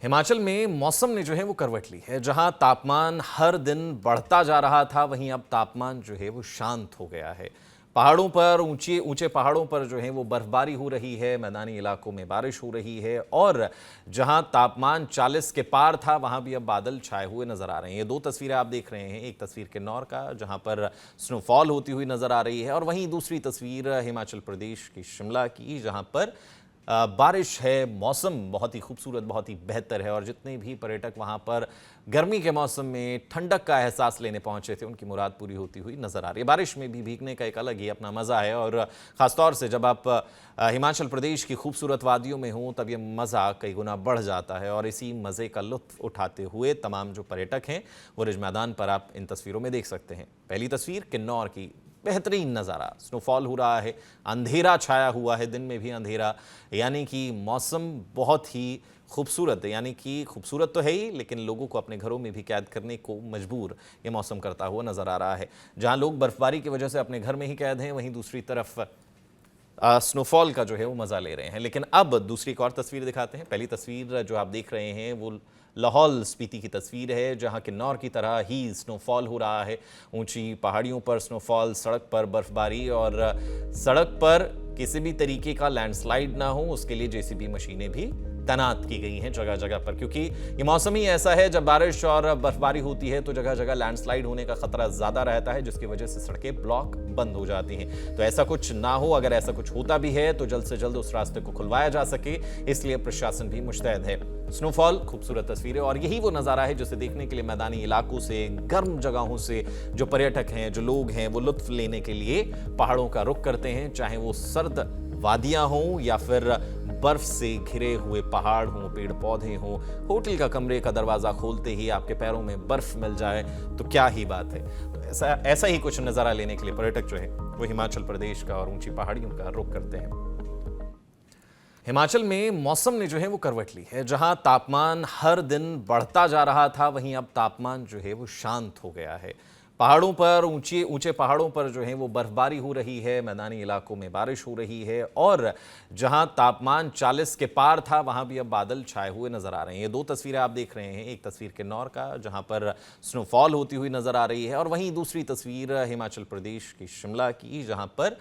हिमाचल में मौसम ने जो है वो करवट ली है। जहां तापमान हर दिन बढ़ता जा रहा था, वहीं अब तापमान जो है वो शांत हो गया है। पहाड़ों पर ऊंचे ऊंचे पहाड़ों पर जो है वो बर्फबारी हो रही है, मैदानी इलाकों में बारिश हो रही है और जहां तापमान 40 के पार था, वहां भी अब बादल छाए हुए नजर आ रहे हैं। ये दो तस्वीरें आप देख रहे हैं, एक तस्वीर किन्नौर का जहां पर स्नोफॉल होती हुई नजर आ रही है और वहीं दूसरी तस्वीर हिमाचल प्रदेश की शिमला की, जहां पर बारिश है। मौसम बहुत ही खूबसूरत, बहुत ही बेहतर है और जितने भी पर्यटक वहाँ पर गर्मी के मौसम में ठंडक का एहसास लेने पहुँचे थे, उनकी मुराद पूरी होती हुई नज़र आ रही है। बारिश में भी भीगने का एक अलग ही अपना मज़ा है और ख़ासतौर से जब आप हिमाचल प्रदेश की खूबसूरत वादियों में हों तब ये मज़ा कई गुना बढ़ जाता है और इसी मज़े का लुत्फ़ उठाते हुए तमाम जो पर्यटक हैं वो रिज मैदान पर आप इन तस्वीरों में देख सकते हैं। पहली तस्वीर किन्नौर की, बेहतरीन नज़ारा, स्नोफॉल हो रहा है, अंधेरा छाया हुआ है, दिन में भी अंधेरा, यानी कि मौसम बहुत ही खूबसूरत है। यानी कि खूबसूरत तो है ही, लेकिन लोगों को अपने घरों में भी कैद करने को मजबूर ये मौसम करता हुआ नज़र आ रहा है। जहां लोग बर्फबारी की वजह से अपने घर में ही कैद हैं, वहीं दूसरी तरफ स्नोफॉल का जो है वो मज़ा ले रहे हैं। लेकिन अब दूसरी एक और तस्वीर दिखाते हैं। पहली तस्वीर जो आप देख रहे हैं वो लाहौल स्पीति की तस्वीर है, जहां किन्नौर की तरह ही स्नोफॉल हो रहा है। ऊंची पहाड़ियों पर स्नोफॉल, सड़क पर बर्फबारी और सड़क पर किसी भी तरीके का लैंडस्लाइड ना हो उसके लिए जेसीबी मशीनें भी तैनात की गई हैं जगह जगह पर, क्योंकि ये मौसम ही ऐसा है जब बारिश और बर्फबारी होती है तो जगह जगह लैंडस्लाइड होने का खतरा ज्यादा रहता है, जिसकी वजह से सड़कें ब्लॉक बंद हो जाती हैं। तो ऐसा कुछ ना हो, अगर ऐसा कुछ होता भी है तो जल्द से जल्द उस रास्ते को खुलवाया जा सके, इसलिए प्रशासन भी मुस्तैद है। स्नोफॉल, खूबसूरत तस्वीरें और यही वो नज़ारा है जिसे देखने के लिए मैदानी इलाकों से, गर्म जगहों से जो पर्यटक हैं, जो लोग हैं, वो लुत्फ लेने के लिए पहाड़ों का रुख करते हैं, चाहे वो सर्द वादियां हों या फिर बर्फ से घिरे हुए पहाड़ हों, पेड़ पौधे हों। होटल का कमरे का दरवाजा खोलते ही आपके पैरों में बर्फ मिल जाए तो क्या ही बात है। तो ऐसा ही कुछ नज़ारा लेने के लिए पर्यटक जो है वो हिमाचल प्रदेश का और ऊंची पहाड़ियों का रुख करते हैं। हिमाचल में मौसम ने जो है वो करवट ली है। जहां तापमान हर दिन बढ़ता जा रहा था, वहीं अब तापमान जो है वो शांत हो गया है। पहाड़ों पर ऊंचे ऊंचे पहाड़ों पर जो है वो बर्फबारी हो रही है, मैदानी इलाकों में बारिश हो रही है और जहां तापमान 40 के पार था, वहां भी अब बादल छाए हुए नजर आ रहे हैं। ये दो तस्वीरें आप देख रहे हैं, एक तस्वीर किन्नौर का जहां पर स्नोफॉल होती हुई नजर आ रही है और वहीं दूसरी तस्वीर हिमाचल प्रदेश की शिमला की, जहां पर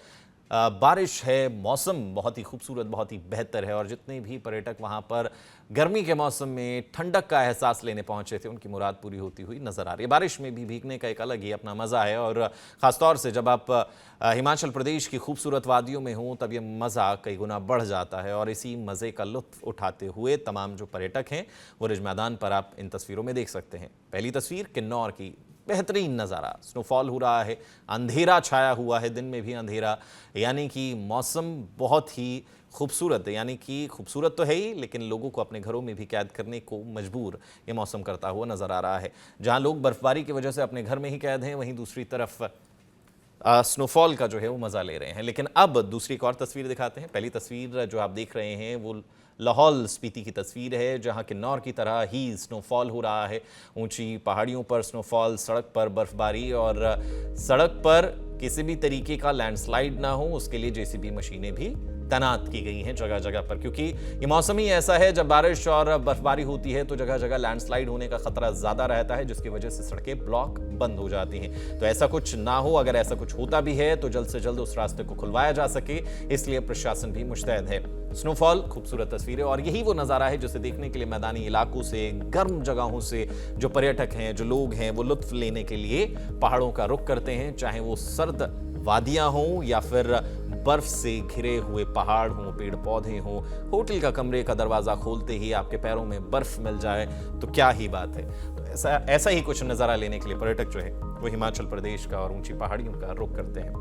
बारिश है। मौसम बहुत ही खूबसूरत, बहुत ही बेहतर है और जितने भी पर्यटक वहाँ पर गर्मी के मौसम में ठंडक का एहसास लेने पहुँचे थे, उनकी मुराद पूरी होती हुई नज़र आ रही है। बारिश में भी भीगने का एक अलग ही अपना मज़ा है और ख़ासतौर से जब आप हिमाचल प्रदेश की खूबसूरत वादियों में हों तब ये मज़ा कई गुना बढ़ जाता है और इसी मज़े का लुत्फ़ उठाते हुए तमाम जो पर्यटक हैं वो रिज मैदान पर आप इन तस्वीरों में देख सकते हैं। पहली तस्वीर किन्नौर की, बेहतरीन नज़ारा, स्नोफॉल हो रहा है, अंधेरा छाया हुआ है, दिन में भी अंधेरा, यानी कि मौसम बहुत ही खूबसूरत है। यानी कि खूबसूरत तो है ही, लेकिन लोगों को अपने घरों में भी कैद करने को मजबूर ये मौसम करता हुआ नज़र आ रहा है। जहां लोग बर्फबारी की वजह से अपने घर में ही कैद हैं, वहीं दूसरी तरफ स्नोफॉल का जो है वो मज़ा ले रहे हैं। लेकिन अब दूसरी एक और तस्वीर दिखाते हैं। पहली तस्वीर जो आप देख रहे हैं वो लाहौल स्पीति की तस्वीर है, जहां किन्नौर की तरह ही स्नोफॉल हो रहा है। ऊंची पहाड़ियों पर स्नोफॉल, सड़क पर बर्फबारी और सड़क पर किसी भी तरीके का लैंडस्लाइड ना हो उसके लिए जेसीबी मशीनें भी तैनात की गई हैं जगह जगह पर, क्योंकि ये मौसम ही ऐसा है जब बारिश और बर्फबारी होती है तो जगह जगह लैंडस्लाइड होने का खतरा ज्यादा रहता है, जिसकी वजह से सड़कें ब्लॉक बंद हो जाती हैं। तो ऐसा कुछ ना हो, अगर ऐसा कुछ होता भी है तो जल्द से जल्द उस रास्ते को खुलवाया जा सके, इसलिए प्रशासन भी मुस्तैद है। स्नोफॉल, खूबसूरत तस्वीरें और यही वो नज़ारा है जिसे देखने के लिए मैदानी इलाकों से, गर्म जगहों से जो पर्यटक हैं, जो लोग हैं, वो लुत्फ लेने के लिए पहाड़ों का रुख करते हैं, चाहे वो सर्द वादियां हों या फिर बर्फ से घिरे हुए पहाड़ हों, पेड़ पौधे हों। होटल का कमरे का दरवाजा खोलते ही आपके पैरों में बर्फ मिल जाए तो क्या ही बात है। तो ऐसा ही कुछ नज़ारा लेने के लिए पर्यटक जो है वो हिमाचल प्रदेश का और ऊंची पहाड़ियों का रुख करते हैं।